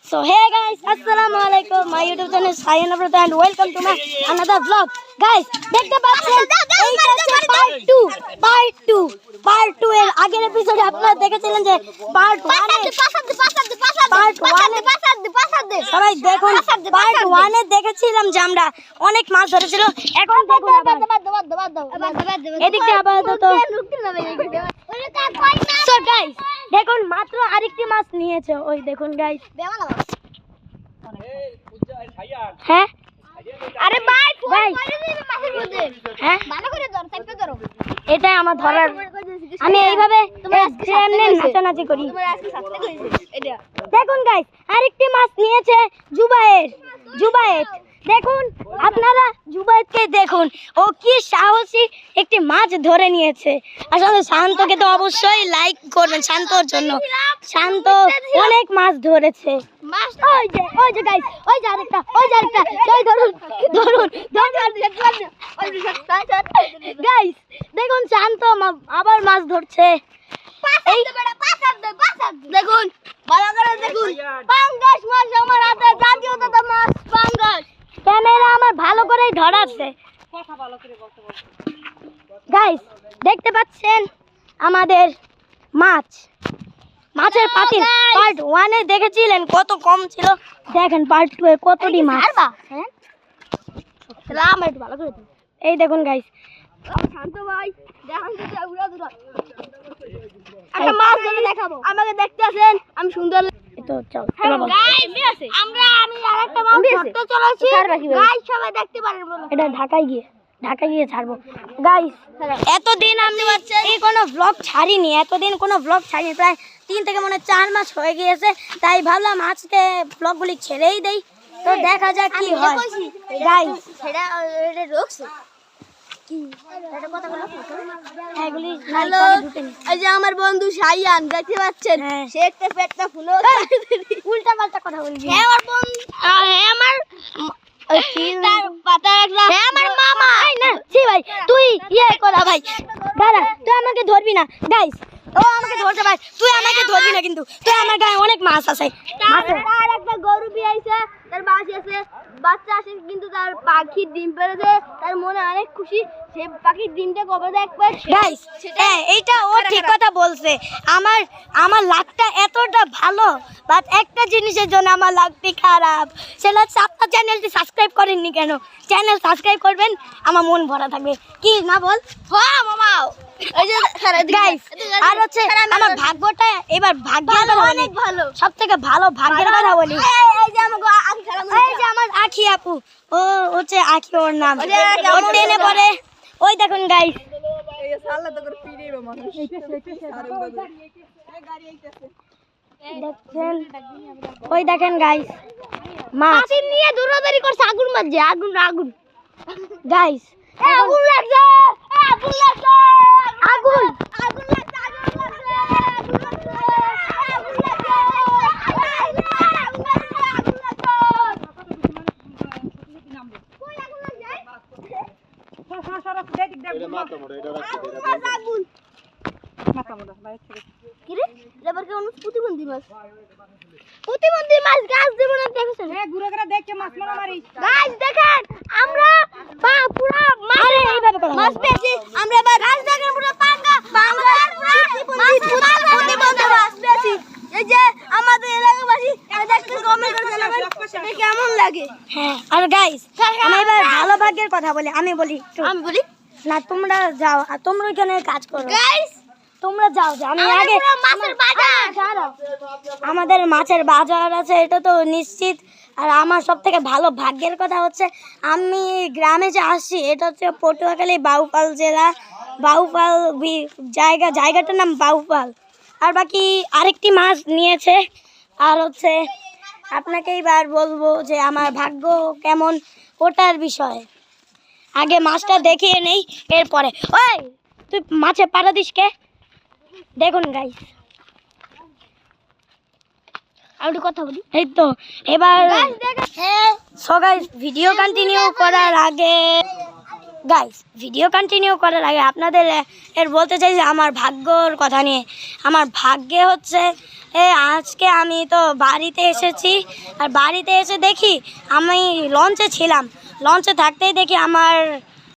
So hey guys, assalamu alaikum. My YouTube channel is Sayan Abroad and welcome to my another vlog. Guys, দেখতে পাচ্ছেন এইটা হচ্ছে part 2 এর আগের এপিসোডে আপনারা দেখেছিলেন যে part 1 সবাই দেখুন part 1 এ দেখেছিলাম যে আমরা অনেক মাছ ধরেছিল। এখন দেখুন এদিকে আপাতত So guys, দেখুন মাত্র আরেকটি মাছ নিয়েছে। ওই দেখুন গাইস, হ্যাঁ আরে ভাই হ্যাঁ এটাই আমার ধরার। আমি এইভাবে নাচানাচি করি। দেখুন গাইস, আরেকটি মাছ নিয়েছে জুবায়েত। দেখুন আপনারা জুবায়েতকে দেখুন, ও কি সাহসী একটি মাছ ধরে নিয়েছে। আসলে শান্তকে তো অবশ্যই লাইক করবেন শান্তর জন্য। শান্ত অনেক মাছ ধরেছে। ওই যে গাইস, ওই যে আরেকটা ধরুন গাইস, দেখুন শান্ত আবার মাছ ধরছে। দেখুন ভালো করে দেখুন, পাঙ্গাস মাছ আমার হাতে, জাতীয় মাছ পাঙ্গাস। ক্যামেরা আমার ভালো করেই ধরাচ্ছে। গাইস দেখতে পাচ্ছেন আমাদের মাছের পাতিল। পার্ট 1 এ দেখেছিলেন কত কম ছিল, দেখেন পার্ট 2 এ কতটি মাছ। ভালো করে এই দেখুন গাইস, শান্ত ভাই একটা মাছ ধরে দেখাবো, আমাকে দেখতে আসেন। আমি সুন্দর তো চল আমি আরেকটা মাছ ধরতে চলেছি গাইস, সবাই দেখতে পারেন। এটা ঢাকায় গিয়ে ছাড়বো গাইস। এতদিন আমি এই কোনো ব্লগ ছাড়িনি, প্রায় 3 থেকে মনে 4 মাস হয়ে গিয়েছে। তাই ভাবলাম আজকে ব্লগগুলি ছেড়েই দেই, তো দেখা যাক কি হয় গাইস। এই যে আমার বন্ধু সাইয়ান দেখতে পাচ্ছেন, সে একটা পেটটা ফুলো উল্টা পাল্টা কথা বলবি। আমার বন্ধু আমার মামা না ভাই, তুই কথা ভাই দাদা, তুই আমাকে ধরবি না গাইস। ও আমাকে ধরতে ভাই, তুই আমাকে ধরবি না কিন্তু, তুই আমার গায়ে অনেক মাছ আছে। আর একটা গরু বিয়াইছে, তার বাচ্চা আসে, কিন্তু তার পাখির ডিম পেড়েছে, তার মনে অনেক খুশি। সে পাখির ডিমটা কবে দেখবে গাইস। হ্যাঁ এইটা ও ঠিক কথা বলছে। আমার লাকটা এতটা ভালো, বাট একটা জিনিসের জন্য আমার লাকটি খারাপ। সেটা হচ্ছে আপনার চ্যানেলটি সাবস্ক্রাইব করেননি কেন? চ্যানেল সাবস্ক্রাইব করবেন, আমার মন ভরা থাকবে। কি না বল? হ্যাঁ মামা এই যে গাইস, আর হচ্ছে আমার ভাগ্যটা এবার ভাগ্যের অনেক ভালো, সবথেকে ভালো ভাগ্যের কথা বলি। এই যে আমার আখি আপু, ও হচ্ছে আখি, ওর নাম, ও ট্রেনে পড়ে। ওই দেখুন গাইস, ওই দেখেন গাইস, মাছ নিয়ে দৌড়াদৌড়ি করছে। আগুন মারছে, আগুন গাইস, আগুন লাগছে। প্রতিবন্ধী মাছ গাছ দেব না, দেখেছেন? হ্যাঁ ঘুরে ঘুরে দেখে মাছ মারা মারি গাইস। দেখেন আমরা পুরো মাছ পেয়েছি। আমরা এবার গাছ দেখেন পুরো প্রতিবন্ধী মাছ পেয়েছি। এই যে আমাদের এলাকাবাসী দেখতে কমেন্ট করে জানাবেন এটা কেমন লাগে। হ্যাঁ আর গাইস, আমি এবার ভালো ভাগ্যের কথা বলি। আমি বলি না, তোমরা যাও, আর তোমরা ওইখানে কাজ করো গাইস। তোমরা যাও, আমি আগে আমাদের মাছের বাজার আছে, এটা তো নিশ্চিত। আর আমার সব থেকে ভালো ভাগ্যের কথা হচ্ছে, আমি গ্রামে যে আসছি, এটা হচ্ছে পটুয়াখালী বাউপাল জেলা, বাউপাল জায়গাটার নাম বাউপাল। আর বাকি আরেকটি মাছ নিয়েছে। আর হচ্ছে আপনাকে এইবার বলবো যে আমার ভাগ্য কেমন ওটার বিষয়ে। আগে মাছটা দেখিয়ে নেই, এরপরে। ওই তুই মাছে পাড়া দিস কে? দেখুন গাইস, আর কথা বলি। এই তো এবার ভিডিও কন্টিনিউ করার আগে গাইস ভিডিও কন্টিনিউ করার আগে আপনাদের এর বলতে চাই যে আমার ভাগ্যর কথা নিয়ে। আমার ভাগ্যে হচ্ছে আজকে আমি তো বাড়িতে এসেছি, আর বাড়িতে এসে দেখি আমি লঞ্চে ছিলাম, লঞ্চে থাকতেই দেখি আমার